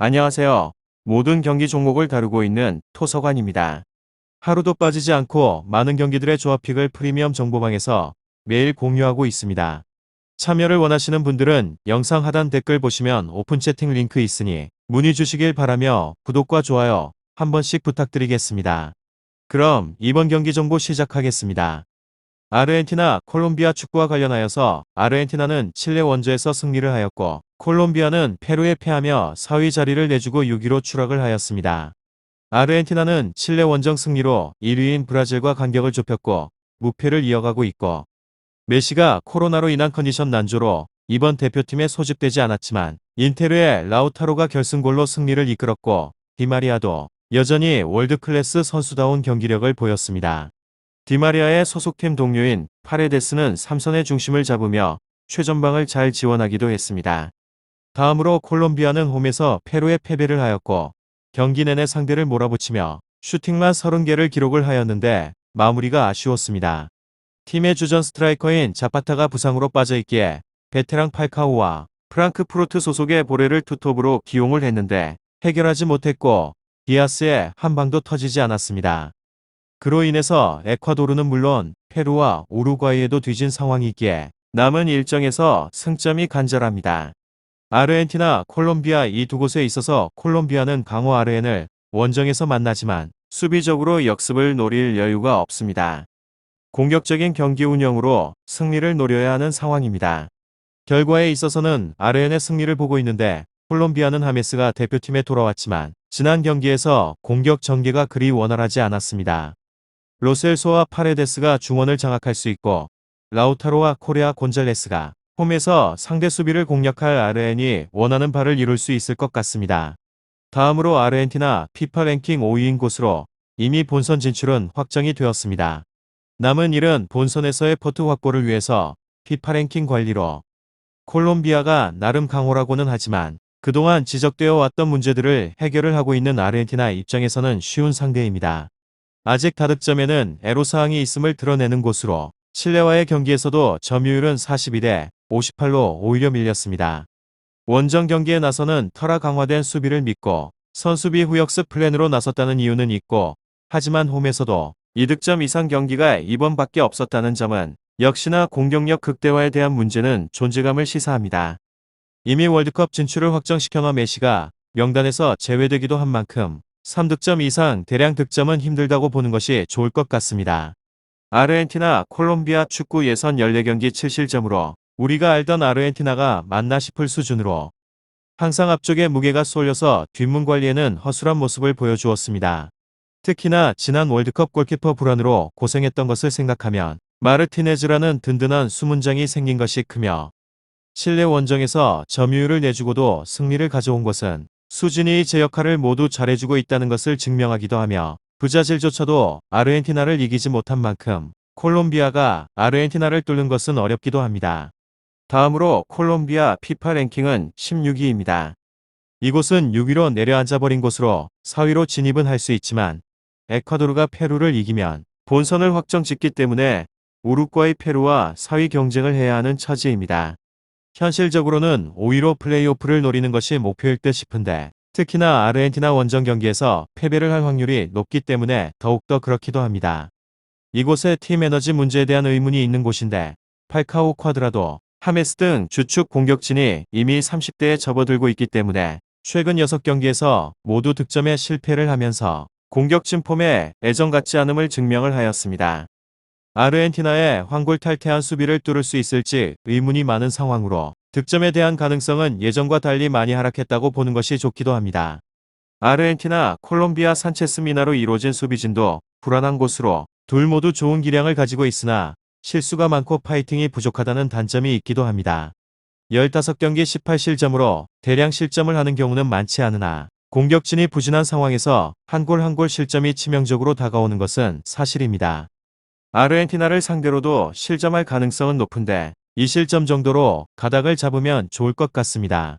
안녕하세요. 모든 경기 종목을 다루고 있는 토서관입니다. 하루도 빠지지 않고 많은 경기들의 조합픽을 프리미엄 정보방에서 매일 공유하고 있습니다. 참여를 원하시는 분들은 영상 하단 댓글 보시면 오픈 채팅 링크 있으니 문의 주시길 바라며 구독과 좋아요 한 번씩 부탁드리겠습니다. 그럼 이번 경기 정보 시작하겠습니다. 아르헨티나, 콜롬비아 축구와 관련하여서 아르헨티나는 칠레 원저에서 승리를 하였고 콜롬비아는 페루에 패하며 4위 자리를 내주고 6위로 추락을 하였습니다. 아르헨티나는 칠레 원정 승리로 1위인 브라질과 간격을 좁혔고 무패를 이어가고 있고 메시가 코로나로 인한 컨디션 난조로 이번 대표팀에 소집되지 않았지만 인테르의 라우타로가 결승골로 승리를 이끌었고 디마리아도 여전히 월드클래스 선수다운 경기력을 보였습니다. 디마리아의 소속팀 동료인 파레데스는 3선의 중심을 잡으며 최전방을 잘 지원하기도 했습니다. 다음으로 콜롬비아는 홈에서 페루에 패배를 하였고 경기 내내 상대를 몰아붙이며 슈팅만 30개를 기록을 하였는데 마무리가 아쉬웠습니다. 팀의 주전 스트라이커인 자파타가 부상으로 빠져있기에 베테랑 팔카오와 프랑크푸르트 소속의 보레를 투톱으로 기용을 했는데 해결하지 못했고 디아스의 한 방도 터지지 않았습니다. 그로 인해서 에콰도르는 물론 페루와 우루과이에도 뒤진 상황이 있기에 남은 일정에서 승점이 간절합니다. 아르헨티나, 콜롬비아 이 두 곳에 있어서 콜롬비아는 강호 아르헨을 원정에서 만나지만 수비적으로 역습을 노릴 여유가 없습니다. 공격적인 경기 운영으로 승리를 노려야 하는 상황입니다. 결과에 있어서는 아르헨의 승리를 보고 있는데 콜롬비아는 하메스가 대표팀에 돌아왔지만 지난 경기에서 공격 전개가 그리 원활하지 않았습니다. 로셀소와 파레데스가 중원을 장악할 수 있고 라우타로와 코레아 곤잘레스가 홈에서 상대 수비를 공략할 아르헨이 원하는 바를 이룰 수 있을 것 같습니다. 다음으로 아르헨티나 피파 랭킹 5위인 곳으로 이미 본선 진출은 확정이 되었습니다. 남은 일은 본선에서의 포트 확보를 위해서 피파 랭킹 관리로 콜롬비아가 나름 강호라고는 하지만 그동안 지적되어 왔던 문제들을 해결을 하고 있는 아르헨티나 입장에서는 쉬운 상대입니다. 아직 다득점에는 애로사항이 있음을 드러내는 곳으로 칠레와의 경기에서도 점유율은 42대 58로 오히려 밀렸습니다. 원정 경기에 나서는 터라 강화된 수비를 믿고 선수비 후역습 플랜으로 나섰다는 이유는 있고 하지만 홈에서도 2득점 이상 경기가 이번밖에 없었다는 점은 역시나 공격력 극대화에 대한 문제는 존재감을 시사합니다. 이미 월드컵 진출을 확정시켜놓은 메시가 명단에서 제외되기도 한 만큼 3득점 이상 대량 득점은 힘들다고 보는 것이 좋을 것 같습니다. 아르헨티나, 콜롬비아 축구 예선 14경기 7실점으로 우리가 알던 아르헨티나가 맞나 싶을 수준으로 항상 앞쪽에 무게가 쏠려서 뒷문 관리에는 허술한 모습을 보여주었습니다. 특히나 지난 월드컵 골키퍼 불안으로 고생했던 것을 생각하면 마르티네즈라는 든든한 수문장이 생긴 것이 크며 칠레 원정에서 점유율을 내주고도 승리를 가져온 것은 수진이 제 역할을 모두 잘해주고 있다는 것을 증명하기도 하며 브자질조차도 아르헨티나를 이기지 못한 만큼 콜롬비아가 아르헨티나를 뚫는 것은 어렵기도 합니다. 다음으로 콜롬비아 피파 랭킹은 16위입니다. 이곳은 6위로 내려앉아버린 곳으로 4위로 진입은 할 수 있지만 에콰도르가 페루를 이기면 본선을 확정짓기 때문에 우루과이 페루와 4위 경쟁을 해야 하는 처지입니다. 현실적으로는 5위로 플레이오프를 노리는 것이 목표일 듯 싶은데 특히나 아르헨티나 원정 경기에서 패배를 할 확률이 높기 때문에 더욱더 그렇기도 합니다. 이곳에 팀 에너지 문제에 대한 의문이 있는 곳인데 팔카오 쿼드라도, 하메스 등 주축 공격진이 이미 30대에 접어들고 있기 때문에 최근 6경기에서 모두 득점에 실패를 하면서 공격진 폼에 애정 같지 않음을 증명을 하였습니다. 아르헨티나의 환골탈태한 수비를 뚫을 수 있을지 의문이 많은 상황으로 득점에 대한 가능성은 예전과 달리 많이 하락했다고 보는 것이 좋기도 합니다. 아르헨티나, 콜롬비아 산체스 미나로 이루어진 수비진도 불안한 곳으로 둘 모두 좋은 기량을 가지고 있으나 실수가 많고 파이팅이 부족하다는 단점이 있기도 합니다. 15경기 18실점으로 대량 실점을 하는 경우는 많지 않으나 공격진이 부진한 상황에서 한 골 한 골 실점이 치명적으로 다가오는 것은 사실입니다. 아르헨티나를 상대로도 실점할 가능성은 높은데 2실점 정도로 가닥을 잡으면 좋을 것 같습니다.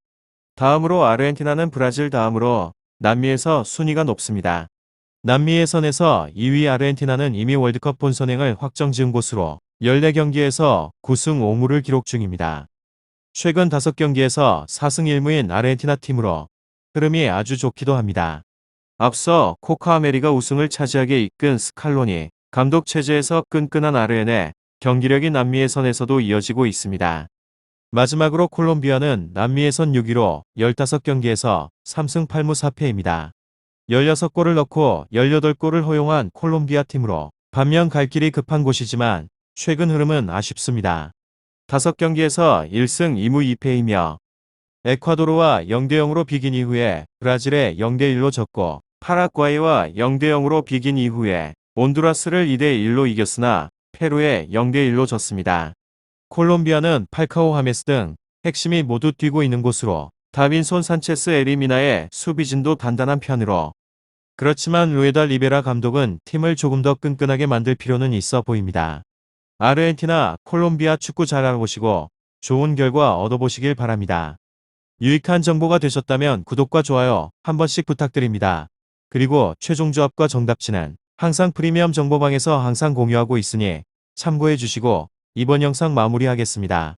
다음으로 아르헨티나는 브라질 다음으로 남미에서 순위가 높습니다. 남미 예선에서 2위 아르헨티나는 이미 월드컵 본선행을 확정지은 곳으로 14경기에서 9승 5무를 기록 중입니다. 최근 5경기에서 4승 1무인 아르헨티나 팀으로 흐름이 아주 좋기도 합니다. 앞서 코카 아메리가 우승을 차지하게 이끈 스칼로니 감독 체제에서 끈끈한 아르헨의 경기력이 남미 예선에서도 이어지고 있습니다. 마지막으로 콜롬비아는 남미 예선 6위로 15경기에서 3승 8무 4패입니다. 16골을 넣고 18골을 허용한 콜롬비아 팀으로 반면 갈 길이 급한 곳이지만 최근 흐름은 아쉽습니다. 5경기에서 1승 2무 2패이며 에콰도르와 0대0으로 비긴 이후에 브라질에 0대1로 졌고 파라과이와 0대0으로 비긴 이후에 온두라스를 2대1로 이겼으나 페루에 0대1로 졌습니다. 콜롬비아는 팔카오 하메스 등 핵심이 모두 뛰고 있는 곳으로 다빈손 산체스 에리미나의 수비진도 단단한 편으로 그렇지만 루에다 리베라 감독은 팀을 조금 더 끈끈하게 만들 필요는 있어 보입니다. 아르헨티나, 콜롬비아 축구 잘 알아보시고 좋은 결과 얻어보시길 바랍니다. 유익한 정보가 되셨다면 구독과 좋아요 한 번씩 부탁드립니다. 그리고 최종 조합과 정답치는 항상 프리미엄 정보방에서 항상 공유하고 있으니 참고해 주시고 이번 영상 마무리하겠습니다.